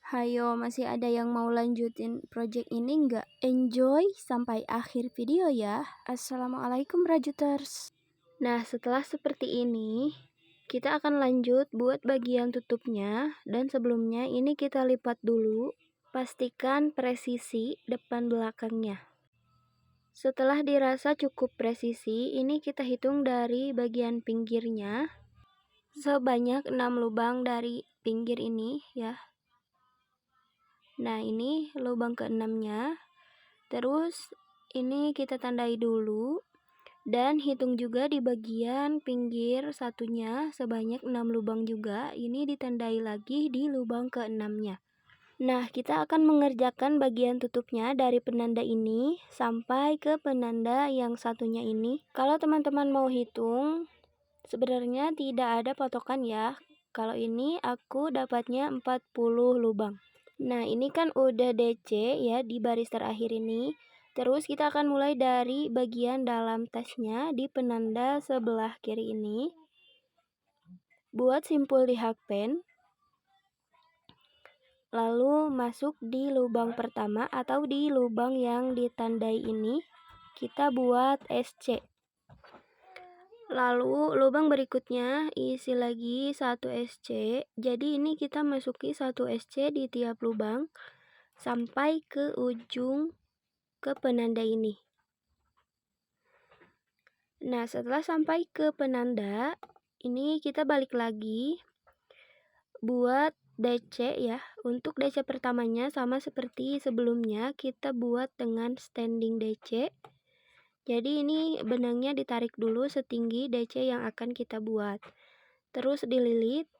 Hayo, masih ada yang mau lanjutin project ini nggak? Enjoy sampai akhir video ya. Assalamualaikum Rajuters. Nah, setelah seperti ini, kita akan lanjut buat bagian tutupnya. Dan sebelumnya ini kita lipat dulu. Pastikan presisi depan belakangnya. Setelah dirasa cukup presisi, ini kita hitung dari bagian pinggirnya. Sebanyak 6 lubang dari pinggir ini ya. Nah, ini lubang ke-6-nya. Terus ini kita tandai dulu dan hitung juga di bagian pinggir satunya sebanyak 6 lubang juga. Ini ditandai lagi di lubang ke-6-nya. Nah, kita akan mengerjakan bagian tutupnya dari penanda ini sampai ke penanda yang satunya ini. Kalau teman-teman mau hitung, sebenarnya tidak ada patokan ya. Kalau ini aku dapatnya 40 lubang. Nah, ini kan udah DC ya di baris terakhir ini. Terus kita akan mulai dari bagian dalam tasnya di penanda sebelah kiri ini. Buat simpul di hakpen. Lalu masuk di lubang pertama atau di lubang yang ditandai ini. Kita buat SC. Lalu lubang berikutnya isi lagi 1 SC. Jadi ini kita masuki 1 SC di tiap lubang sampai ke ujung ke penanda ini. Nah, setelah sampai ke penanda, ini kita balik lagi buat DC ya. Untuk DC pertamanya sama seperti sebelumnya, kita buat dengan standing DC. Jadi ini benangnya ditarik dulu setinggi DC yang akan kita buat. Terus dililit,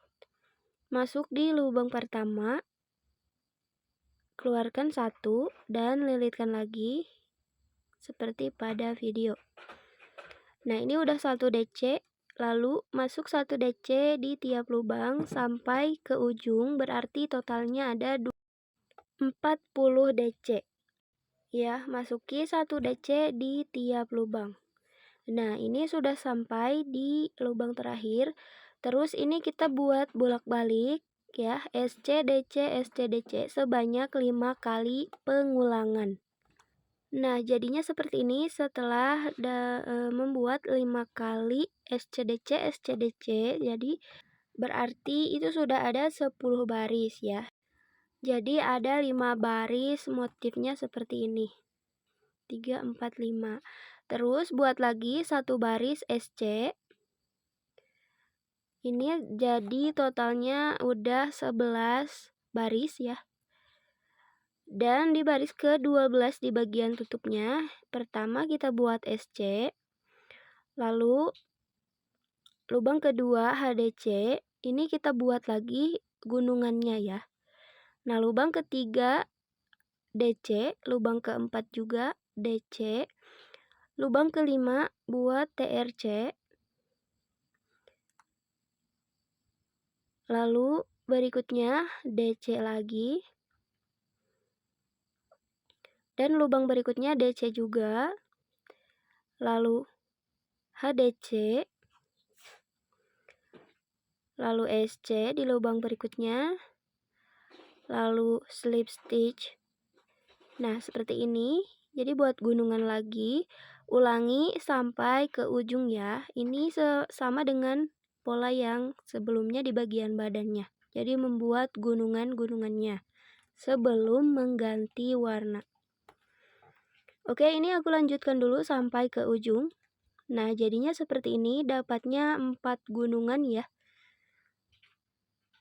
masuk di lubang pertama, keluarkan 1 dan lilitkan lagi seperti pada video. Nah, ini udah 1 DC, lalu masuk 1 DC di tiap lubang sampai ke ujung, berarti totalnya ada 40 DC. Ya, masuki 1 DC di tiap lubang. Nah, ini sudah sampai di lubang terakhir. Terus ini kita buat bolak-balik ya, SC DC sebanyak 5 kali pengulangan. Nah, jadinya seperti ini setelah membuat 5 kali SCDC. Jadi berarti itu sudah ada 10 baris ya. Jadi ada 5 baris motifnya seperti ini. 3, 4, 5. Terus buat lagi 1 baris SC. Ini jadi totalnya udah 11 baris ya. Dan di baris ke-12 di bagian tutupnya, pertama kita buat SC, lalu lubang kedua HDC, ini kita buat lagi gunungannya ya. Nah, lubang ketiga DC, lubang keempat juga DC, lubang kelima buat TRC, lalu berikutnya DC lagi, dan lubang berikutnya DC juga, lalu HDC, lalu SC di lubang berikutnya, lalu slip stitch. Nah, seperti ini. Jadi buat gunungan lagi, ulangi sampai ke ujung ya. Ini sama dengan pola yang sebelumnya di bagian badannya. Jadi membuat gunungan-gunungannya sebelum mengganti warna. Oke, ini aku lanjutkan dulu sampai ke ujung. Nah, jadinya seperti ini, dapatnya 4 gunungan ya.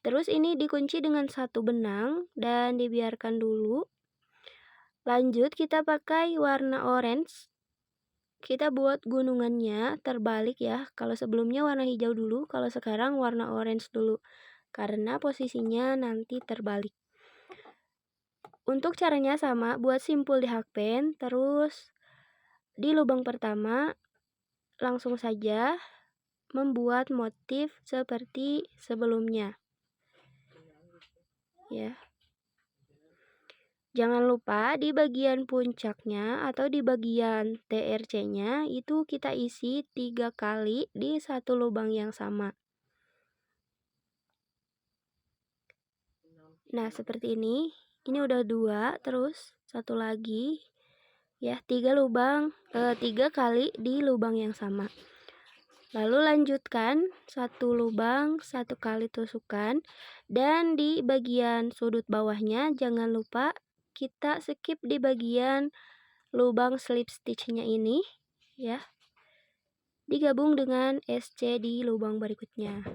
Terus ini dikunci dengan 1 benang dan dibiarkan dulu. Lanjut kita pakai warna orange. Kita buat gunungannya terbalik ya. Kalau sebelumnya warna hijau dulu, kalau sekarang warna orange dulu. Karena posisinya nanti terbalik. Untuk caranya sama, buat simpul di hakpen, terus di lubang pertama langsung saja membuat motif seperti sebelumnya. Ya. Jangan lupa di bagian puncaknya atau di bagian TRC-nya itu kita isi 3 kali di 1 lubang yang sama. Nah, seperti ini. Ini udah 2, terus satu lagi ya, 3 lubang, 3 kali di lubang yang sama. Lalu lanjutkan 1 lubang, 1 kali tusukan, dan di bagian sudut bawahnya jangan lupa kita skip di bagian lubang slip stitchnya ini ya, digabung dengan SC di lubang berikutnya.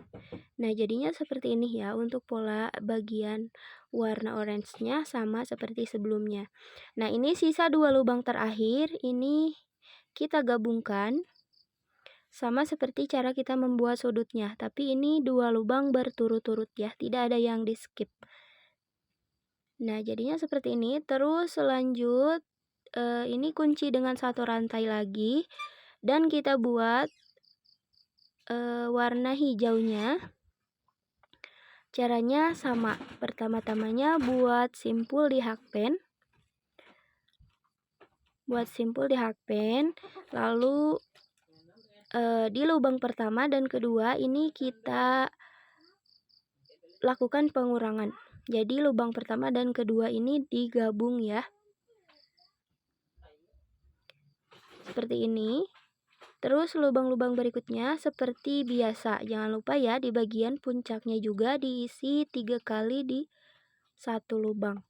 Nah, jadinya seperti ini ya untuk pola bagian warna orange-nya sama seperti sebelumnya. Nah, ini sisa 2 lubang terakhir, ini kita gabungkan sama seperti cara kita membuat sudutnya, tapi ini 2 lubang berturut-turut ya, tidak ada yang di skip. Nah, jadinya seperti ini. Terus lanjut, ini kunci dengan 1 rantai lagi, dan kita buat warna hijaunya. Caranya sama. Pertama-tamanya buat simpul di hakpen. Lalu di lubang pertama dan kedua ini kita lakukan pengurangan. Jadi lubang pertama dan kedua ini digabung ya. Seperti ini. Terus lubang-lubang berikutnya seperti biasa. Jangan lupa ya, di bagian puncaknya juga diisi 3 kali di 1 lubang.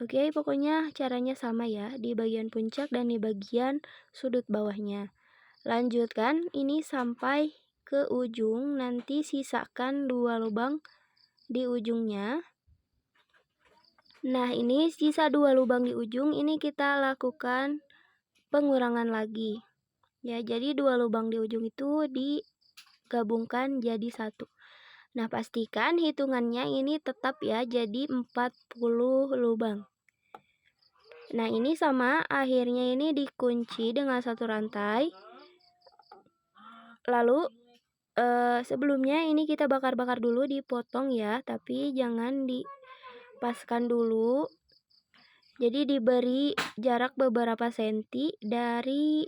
Oke, pokoknya caranya sama ya, di bagian puncak dan di bagian sudut bawahnya. Lanjutkan ini sampai ke ujung, nanti sisakan 2 lubang di ujungnya. Nah, ini sisa 2 lubang di ujung, ini kita lakukan pengurangan lagi. Ya, jadi 2 lubang di ujung itu digabungkan jadi 1. Nah, pastikan hitungannya ini tetap ya, jadi 40 lubang. Nah, ini sama, akhirnya ini dikunci dengan 1 rantai. Lalu sebelumnya ini kita bakar-bakar dulu, dipotong ya, tapi jangan dipaskan dulu. Jadi diberi jarak beberapa senti dari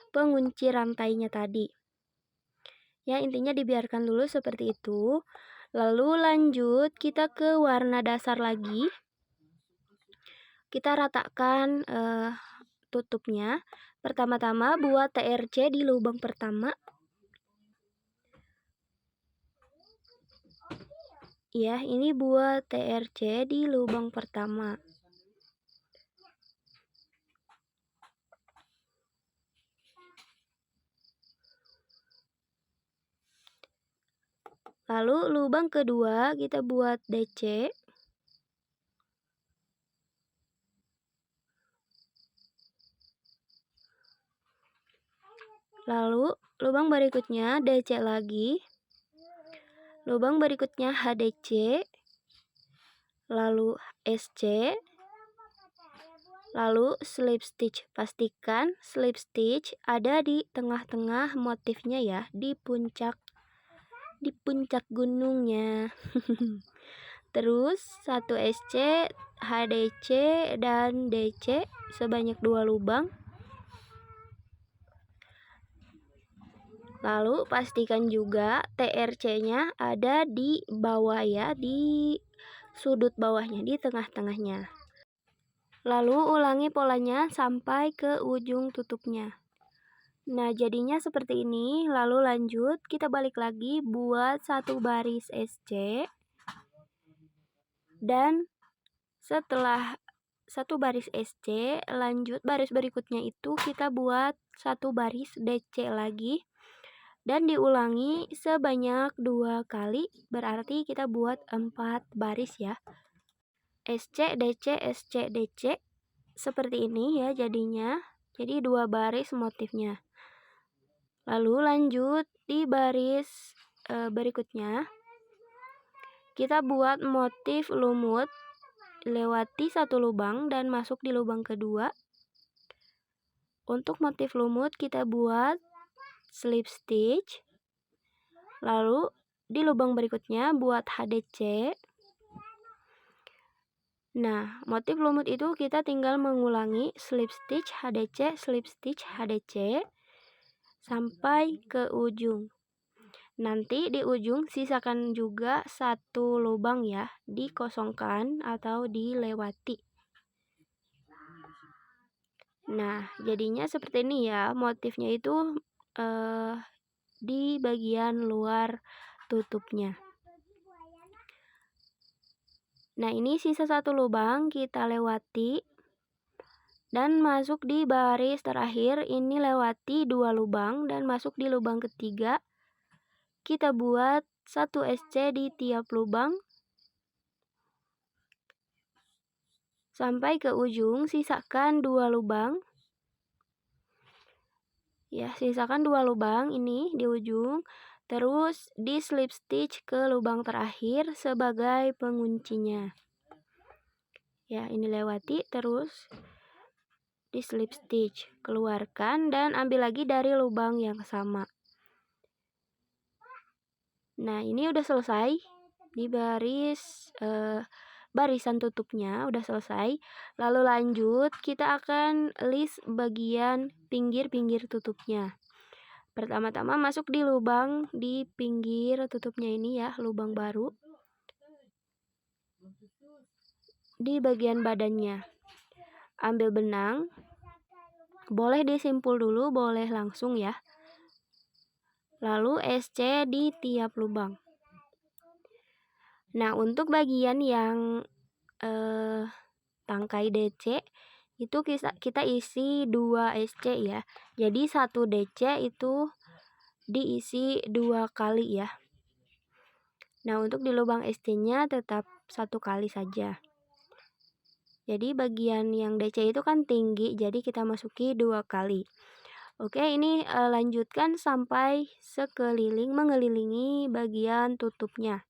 pengunci rantainya tadi. Ya, intinya dibiarkan dulu seperti itu. Lalu lanjut kita ke warna dasar lagi. Kita ratakan tutupnya. Pertama-tama buat TRC di lubang pertama. Ya, ini buat TRC di lubang pertama. Lalu lubang kedua kita buat DC. Lalu lubang berikutnya DC lagi. Lubang berikutnya HDC. Lalu SC. Lalu slip stitch. Pastikan slip stitch ada di tengah-tengah motifnya ya, di puncak gunungnya. Terus 1 SC, HDC dan DC sebanyak 2 lubang. Lalu pastikan juga TRC-nya ada di bawah ya, di sudut bawahnya, di tengah-tengahnya. Lalu ulangi polanya sampai ke ujung tutupnya. Nah, jadinya seperti ini. Lalu lanjut, kita balik lagi buat 1 baris SC. Dan setelah 1 baris SC, lanjut baris berikutnya itu kita buat 1 baris DC lagi. Dan diulangi sebanyak 2 kali, berarti kita buat 4 baris ya. SC, DC, SC, DC. Seperti ini ya jadinya. Jadi 2 baris motifnya. Lalu lanjut di baris berikutnya. Kita buat motif lumut. Lewati 1 lubang dan masuk di lubang kedua. Untuk motif lumut kita buat slip stitch. Lalu di lubang berikutnya buat HDC. Nah, motif lumut itu kita tinggal mengulangi slip stitch HDC, slip stitch HDC sampai ke ujung. Nanti di ujung sisakan juga satu lubang ya, dikosongkan atau dilewati. Nah, jadinya seperti ini ya, motifnya itu di bagian luar tutupnya. Nah, ini sisa satu lubang kita lewati dan masuk di baris terakhir. Ini lewati 2 lubang dan masuk di lubang ketiga. Kita buat 1 SC di tiap lubang sampai ke ujung. Sisakan 2 lubang ya, sisakan 2 lubang ini di ujung. Terus di slip stitch ke lubang terakhir sebagai penguncinya ya. Ini lewati, terus di slip stitch, keluarkan dan ambil lagi dari lubang yang sama. Nah, ini udah selesai di barisan tutupnya udah selesai. Lalu lanjut, kita akan list bagian pinggir-pinggir tutupnya. Pertama-tama masuk di lubang di pinggir tutupnya ini ya, lubang baru di bagian badannya. Ambil benang, boleh disimpul dulu, boleh langsung ya. Lalu SC di tiap lubang. Nah, untuk bagian yang tangkai DC itu kita isi 2 SC ya. Jadi 1 DC itu diisi 2 kali ya. Nah, untuk di lubang SC-nya tetap 1 kali saja. Jadi bagian yang DC itu kan tinggi, jadi kita masuki 2 kali. Oke, ini lanjutkan sampai sekeliling, mengelilingi bagian tutupnya.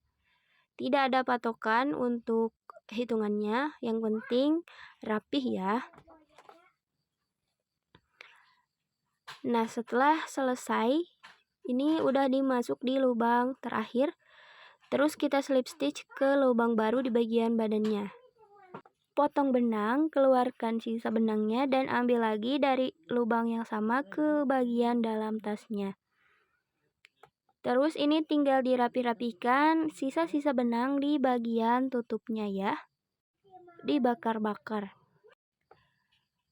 Tidak ada patokan untuk hitungannya, yang penting rapih ya. Nah, setelah selesai, ini udah dimasuk di lubang terakhir. Terus kita slip stitch ke lubang baru di bagian badannya. Potong benang, keluarkan sisa benangnya dan ambil lagi dari lubang yang sama ke bagian dalam tasnya. Terus ini tinggal dirapi-rapikan sisa-sisa benang di bagian tutupnya ya. Dibakar-bakar.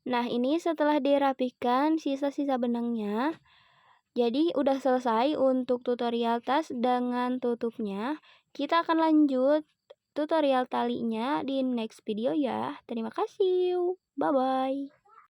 Nah, ini setelah dirapikan sisa-sisa benangnya, jadi udah selesai untuk tutorial tas dengan tutupnya. Kita akan lanjut tutorial talinya di next video ya. Terima kasih. Bye-bye.